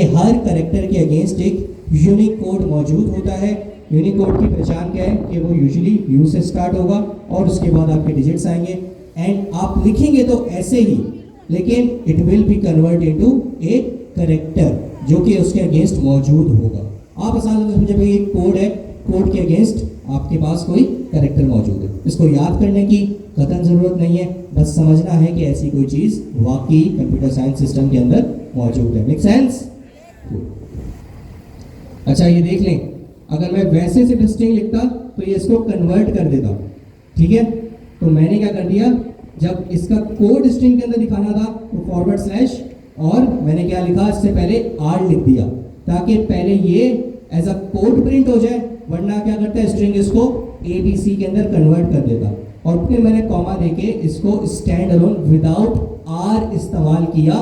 हर character के against एक unique code मौजूद होता है। यूनिक कोड की पहचान क्या है कि वो यूजुअली यू से स्टार्ट होगा और उसके बाद आपके डिजिट्स आएंगे एंड आप लिखेंगे तो ऐसे ही, लेकिन it will be convert into a character जो कि उसके अगेंस्ट मौजूद होगा। आप आसान से समझे भाई एक कोड है, कोड के अगेंस्ट आपके पास कोई कैरेक्टर मौजूद है। इसको याद करने की कतई ज़रूरत नहीं है, बस समझना है कि ऐसी कोई चीज़ वाकई कंप्यूटर साइंस सिस्टम के अंदर मौजूद है। Make sense? अच्छा ये देख लें, अगर मैं वैसे सिर्फ स्ट्रिंग लिखता तो ये इसको कन्वर्ट कर देता, ठीक है। तो मैंने क्या कर दिया, जब इसका कोड स्ट्रिंग के अंदर दिखाना था तो फॉरवर्ड स्लैश और मैंने क्या लिखा, इससे पहले आर लिख दिया ताकि पहले ये एज अ कोड प्रिंट हो जाए, वरना क्या करता है स्ट्रिंग इसको ABC के अंदर कन्वर्ट कर देता। और फिर मैंने कॉमा देके इसको स्टैंड अलोन विदाउट आर इस्तेमाल किया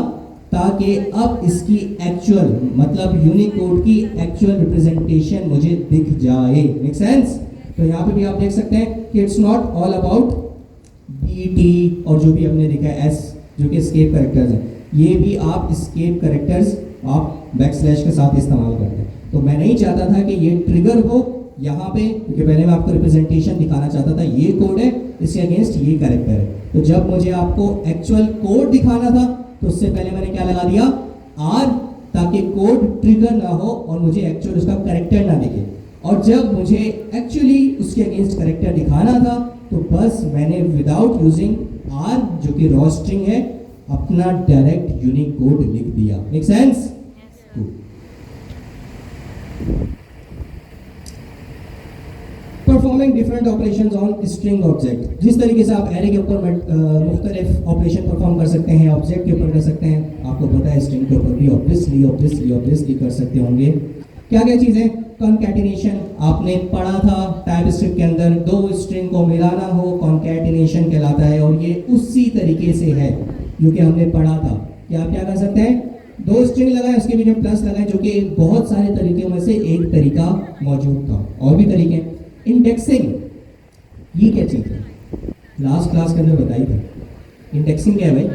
ताकि अब इसकी एक्चुअल मतलब यूनिक कोड की एक्चुअल रिप्रेजेंटेशन मुझे दिख जाए। Make sense? तो यहाँ पे भी आप देख सकते हैं कि it's not all about BT और जो भी हमने देखा है S जो कि एस्केप कैरेक्टर्स हैं, ये भी आप एस्केप कैरेक्टर्स आप बैकस्लैश के साथ इस्तेमाल करते हैं। तो मैं नहीं चाहता था कि ये ट्रिगर हो यहाँ पे, क्योंकि पहले मैं आपको रिप्रेजेंटेशन दिखाना चाहता था, ये कोड है इसके अगेंस्ट ये कैरेक्टर है। तो जब मुझे आपको एक्चुअल कोड दिखाना था तो उससे पहले मैंने क्या लगा दिया, R, ताकि कोड ट्रिगर ना हो और मुझे एक्चुअल उसका कैरेक्टर ना दिखे। और जब मुझे एक्चुअली उसके अगेंस्ट कैरेक्टर दिखाना था तो बस मैंने विदाउट यूजिंग R जो कि रॉ स्ट्रिंग है अपना डायरेक्ट यूनिक कोड लिख दिया। Make sense? Performing different operations on string object. जिस तरीके से आप एरे के ऊपर मुख्तलिफ ऑपरेशन परफॉर्म कर सकते हैं, ऑब्जेक्ट के ऊपर कर सकते हैं, आपको पता है स्ट्रिंग के ऊपर भी ऑब्वियसली कर सकते होंगे। क्या क्या चीज़ें? कॉन्कैटिनेशन आपने पढ़ा था टाइप स्क्रिप्ट के अंदर, दो स्ट्रिंग को मिलाना हो कॉन्कैटिनेशन कहलाता है और ये उसी तरीके से है जो कि हमने पढ़ा था कि आप क्या कर सकते हैं, दो स्ट्रिंग लगाएं उसके बीच में प्लस लगाएं, जो कि बहुत सारे तरीकों में से एक तरीका मौजूद था। और भी तरीके, इंडेक्सिंग, ये क्या चीज़ है, लास्ट क्लास के अंदर बताई थी। इंडेक्सिंग क्या है भाई?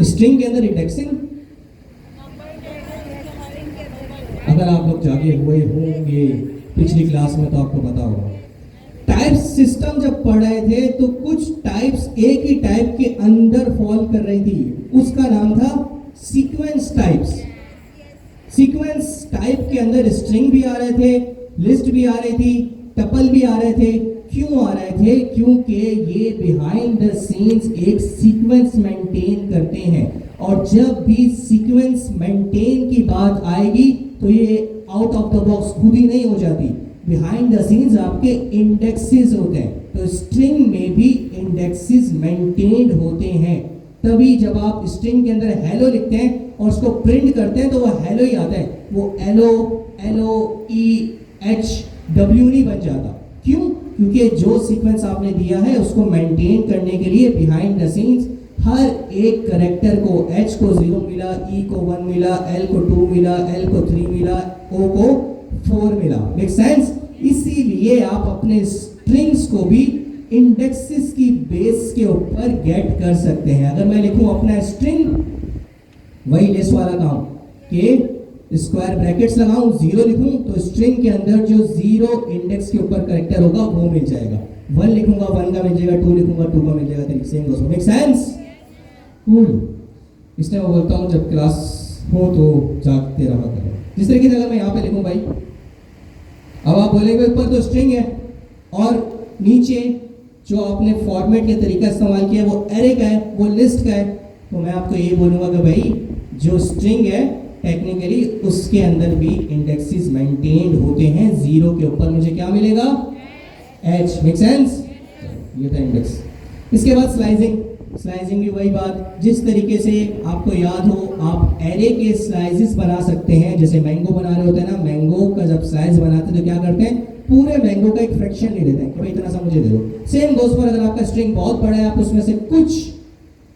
स्ट्रिंग के अंदर इंडेक्सिंग, अगर आप लोग जागे हुए होंगे पिछली क्लास में तो आपको पता होगा। टाइप्स सिस्टम जब पढ़ रहे थे तो कुछ टाइप्स एक ही टाइप के अंदर फॉल कर रही थी, उसका नाम था सीक्वेंस टाइप्स। सीक्वेंस टाइप के अंदर स्ट्रिंग भी आ रहे थे, लिस्ट भी आ रही थी, टपल भी आ रहे थे। क्यों आ रहे थे? क्योंकि ये बिहाइंड द सीन्स एक सीक्वेंस मेंटेन करते हैं और जब भी सीक्वेंस मेंटेन की बात आएगी तो ये आउट ऑफ द बॉक्स खुद ही नहीं हो जाती, बिहाइंड द सीन्स आपके इंडेक्सेस होते हैं। तो स्ट्रिंग में भी इंडेक्सेस मेंटेन्ड होते हैं, तभी जब आप स्ट्रिंग के अंदर हेलो लिखते हैं और उसको प्रिंट करते हैं तो वो हेलो ही आता है, वो LOEHW नहीं बन जाता। क्यों? क्योंकि जो सीक्वेंस आपने दिया है उसको मेंटेन करने के लिए बिहाइंड द सीन्स हर एक करेक्टर को H को 0 मिला, E को 1 मिला, L को 2 मिला, L को 3 मिला, O को 4 मिला। Make sense? इसीलिए आप अपने स्ट्रिंग्स को भी इंडेक्सेस की बेस के ऊपर गेट कर सकते हैं। अगर मैं लिखूं अपना स्ट्रिंग, वही लिस्ट वाला काम कि स्क्वायर ब्रैकेट्स लगाऊं, 0 लिखूं तो स्ट्रिंग के अंदर जो 0 इंडेक्स के ऊपर करेक्टर होगा वो मिल जाएगा। 1 लिखूंगा 1 का मिल जाएगा, 2 लिखूंगा 2 का मिल जाएगा, सेम दोस्तों। Make sense? कूल। इसलिए मैं बोलता हूँ जब क्लास हो तो जागते रहा करो। जिस तरीके से अगर मैं यहाँ पे लिखूँ भाई, अब आप बोलेंगे ऊपर तो स्ट्रिंग है और नीचे जो आपने फॉर्मेट के तरीका इस्तेमाल किया वो एरे का है, वो लिस्ट का है, तो मैं आपको ये बोलूँगा कि भाई जो स्ट्रिंग है टेक्निकली उसके अंदर भी इंडेक्सेस मेंटेन्ड होते हैं। 0 के ऊपर मुझे क्या मिलेगा? H। Make sense? ये था इंडेक्स। इसके बाद स्लाइसिंग। स्लाइसिंग भी वही बात, जिस तरीके से आपको याद हो आप एरे के स्लाइसेस बना सकते हैं। जैसे मैंगो बना रहे होते हैं ना, मैंगो का जब स्लाइस बनाते हैं तो क्या करते हैं, पूरे मैंगो का एक फ्रैक्शन ले लेते हैं कि भाई इतना सा मुझे दे दो। सेम गोज पर अगर आपका स्ट्रिंग बहुत बड़ा है, आप उसमें से कुछ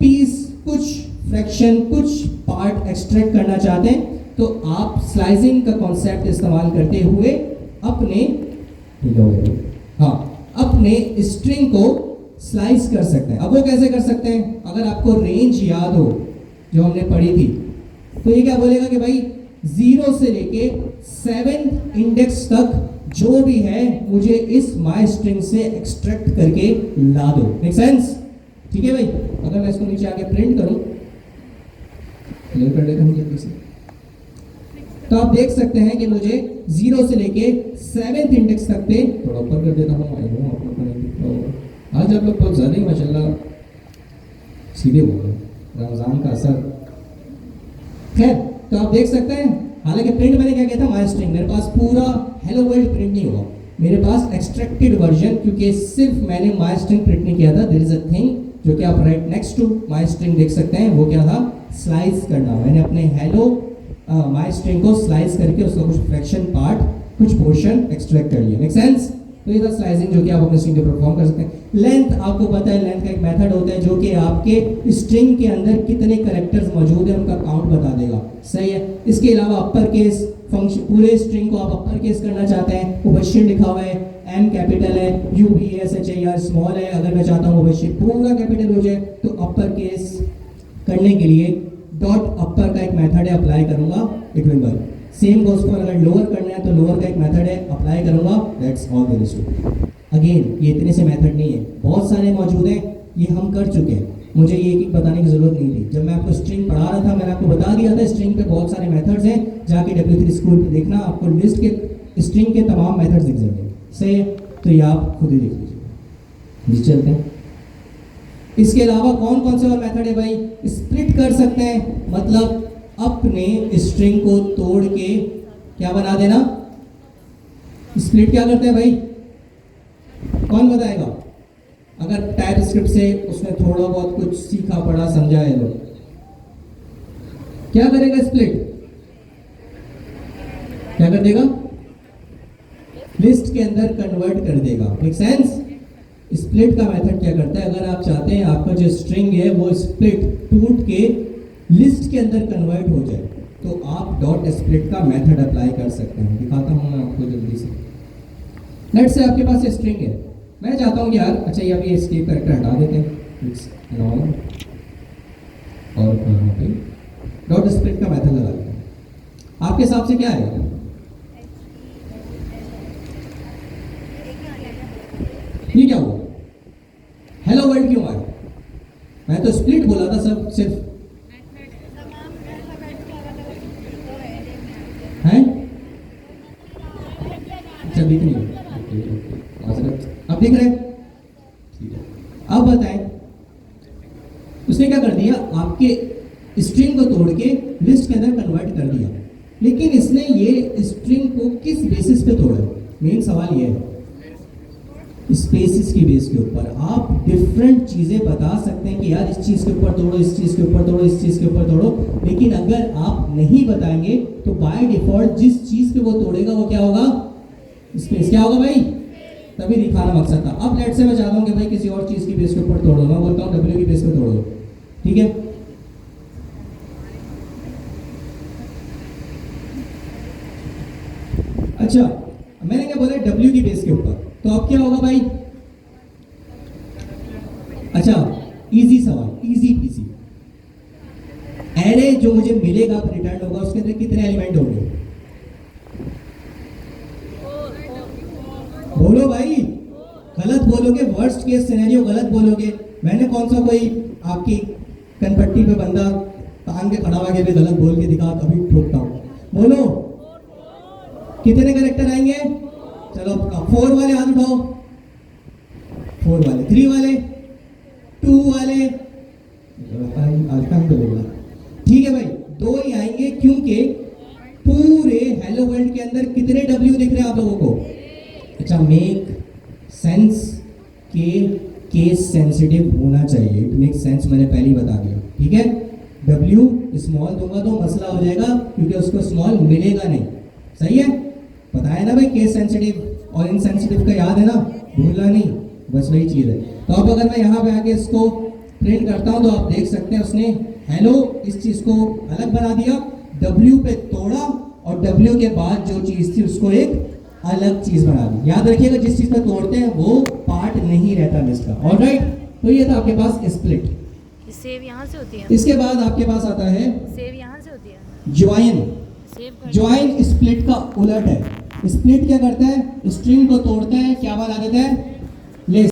पीस, कुछ फ्रैक्शन, कुछ पार्ट एक्सट्रैक्ट करना चाहते हैं तो आप स्लाइसिंग का कॉन्सेप्ट इस्तेमाल करते हुए अपने स्ट्रिंग को स्लाइस कर सकते हैं। अब वो कैसे कर सकते हैं? अगर आपको रेंज याद हो जो हमने पढ़ी थी तो ये क्या बोलेगा कि भाई 0 से लेके 7th इंडेक्स तक जो भी है मुझे इस माई स्ट्रिंग से एक्सट्रैक्ट करके ला दो। Make sense? ठीक है भाई। अगर मैं इसको नीचे आके प्रिंट करूं, क्लियर कर देता हूं जल्दी से, तो आप देख सकते हैं कि मुझे 0 से लेके 7th इंडेक्स तक पे, थोड़ा ऊपर कर देता हूं, आई नो आप लोग को नहीं दिख रहा होगा, आज आप लोग बहुत ज़्यादा ही माशाल्लाह सीधे बोल रहे हैं, रमज़ान का असर। खैर, तो आप देख सकते हैं, हालांकि प्रिंट मैंने क्या किया था, माई स्ट्रिंग, मेरे पास पूरा हेलो वर्ल्ड प्रिंट नहीं हुआ, मेरे पास एक्सट्रैक्टेड वर्जन, क्योंकि सिर्फ मैंने माई स्ट्रिंग प्रिंट नहीं किया था। देयर इज अ थिंग जो कि आप right next to my string देख सकते हैं, वो क्या था, स्लाइस करना। मैंने अपने हेलो माई स्ट्रिंग को स्लाइस करके उसका कुछ फ्रैक्शन पार्ट, कुछ पोर्शन एक्सट्रैक्ट कर लिया। Make sense? तो ये था स्लाइसिंग, जो कि आप अपने स्ट्रिंग पे परफॉर्म कर सकते हैं। लेंथ, आपको पता है लेंथ का एक मेथड होता है जो कि आपके स्ट्रिंग के अंदर कितने कैरेक्टर्स मौजूद हैं उनका काउंट बता देगा। सही है। इसके अलावा अपर केस फंक्शन, पूरे स्ट्रिंग को आप अपर केस करना चाहते हैं, मुबश्शिर लिखा हुआ है, एम कैपिटल है, U B S H A R small है। अगर मैं चाहता हूँ मुबश्शिर पूरा कैपिटल हो जाए तो अपर केस करने के लिए डॉट अपर का एक मेथड है, अप्लाई करूंगा, it will work. Same goes for अगर लोअर करना है तो लोअर का एक मेथड है, अप्लाई करूंगा, that's all there is to. Again ये इतने से मेथड नहीं है, बहुत सारे मौजूद हैं, ये हम कर चुके हैं, मुझे ये एक बताने की जरूरत नहीं थी। जब मैं आपको स्ट्रिंग पढ़ा रहा था मैंने आपको बता दिया था स्ट्रिंग पे बहुत सारे मेथड्स हैं, जाके W3 स्कूल पे देखना, आपको लिस्ट के स्ट्रिंग के तमाम मेथड्स दिख जाएंगे। सही है, तो ये आप खुद ही देख लीजिए। जी चलते हैं। इसके अलावा कौन कौन से और मेथड है भाई? स्प्लिट कर सकते हैं, मतलब अपने स्ट्रिंग को तोड़ के क्या बना देना। स्प्लिट क्या करते हैं भाई, कौन बताएगा? अगर टाइप स्क्रिप्ट से उसने थोड़ा बहुत कुछ सीखा पढ़ा समझा है लोग, क्या करेगा स्प्लिट? क्या कर देगा? लिस्ट के अंदर कन्वर्ट कर देगा। Make sense? स्प्लिट का मेथड क्या करता है, अगर आप चाहते हैं आपका जो स्ट्रिंग है वो स्प्लिट टूट के लिस्ट के अंदर कन्वर्ट हो जाए तो आप डॉट स्प्लिट का मेथड अप्लाई कर सकते हैं। दिखाता हूं मैं आपको जल्दी से। लेट्स से आपके पास ये स्ट्रिंग है, मैं चाहता हूँ यार, अच्छा ये अभी एस्केप करैक्टर हटा देते हैं और यहाँ पे डॉट स्प्लिट का मेथड लगा देते हैं। आपके हिसाब से क्या है? ये क्या हुआ? हेलो वर्ल्ड क्यों आया? मैं तो स्प्लिट बोला था सब, सिर्फ हैं? अच्छा दिख नहीं, अब दिख रहे? ठीक है। अब बताएं, उसने क्या कर दिया, आपके स्ट्रिंग को तोड़ के लिस्ट के अंदर कन्वर्ट कर दिया, लेकिन इसने ये स्ट्रिंग को किस बेसिस पे तोड़ा? मेन सवाल ये है, स्पेसिस की बेस के ऊपर। आप डिफरेंट चीजें बता सकते हैं कि यार इस चीज के ऊपर तोड़ो, इस चीज के ऊपर तोड़ो, इस चीज के ऊपर तोड़ो, लेकिन अगर आप नहीं बताएंगे तो बाय डिफॉल्ट जिस चीज पे वो तोड़ेगा वो क्या होगा? स्पेस। क्या होगा भाई? तभी दिखाना मकसद था। अब लेट से मैं चाहता हूं कि भाई किसी और चीज की बेस के ऊपर तोड़ो, मैं बोलता हूं W की बेस पे तोड़ो, ठीक है? अच्छा मैंने क्या बोला, W की बेस के ऊपर, तो अब क्या होगा भाई? अच्छा इजी सवाल, इजी पीसी, एरे जो मुझे मिलेगा रिटर्न होगा उसके अंदर कितने एलिमेंट होंगे? बोलो भाई, गलत बोलोगे, वर्स्ट केस सिनेरियो गलत बोलोगे। मैंने कौन सा कोई आपकी कनपट्टी पे बंदा तान के खड़ा हुआ के भी गलत बोल के दिखा, अभी ठोकता हूं। बोलो कितने कैरेक्टर आएंगे? चलो 4 वाले हाथ उठाओ, 4 वाले, 3 वाले, 2 वाले, ठीक है भाई 2 ही आएंगे, क्योंकि पूरे हेलो वर्ल्ड के अंदर कितने W दिख रहे हैं आप लोगों को? अच्छा मेक सेंस के केस सेंसिटिव होना चाहिए, इट मेक सेंस, मैंने पहले ही बता दिया, ठीक है? W स्मॉल दूंगा तो मसला हो जाएगा, क्योंकि उसको स्मॉल मिलेगा नहीं। सही है, पता है ना भाई, केस सेंसिटिव और इनसेंसिटिव का याद है ना, भूलना नहीं, बस वही चीज है। तो अब अगर मैं यहाँ पे आके इसको प्रिंट करता हूँ तो आप देख सकते हैं उसने हेलो इस चीज को अलग बना दिया, W पे तोड़ा और W के बाद जो चीज थी उसको एक अलग चीज बना दी। याद रखिएगा जिस चीज पे तोड़ते हैं वो पार्ट नहीं रहता लिस्ट का। ऑलराइट, तो ये था आपके पास स्प्लिट। सेव यहाँ से होती है। इसके बाद आपके पास आता है सेव यहाँ से होती है। ज्वाइन, सेव कर ज्वाइन स्प्लिट का उलट है। स्प्लिट क्या करता है, स्ट्रिंग को तोड़ता है, क्या बना देता है,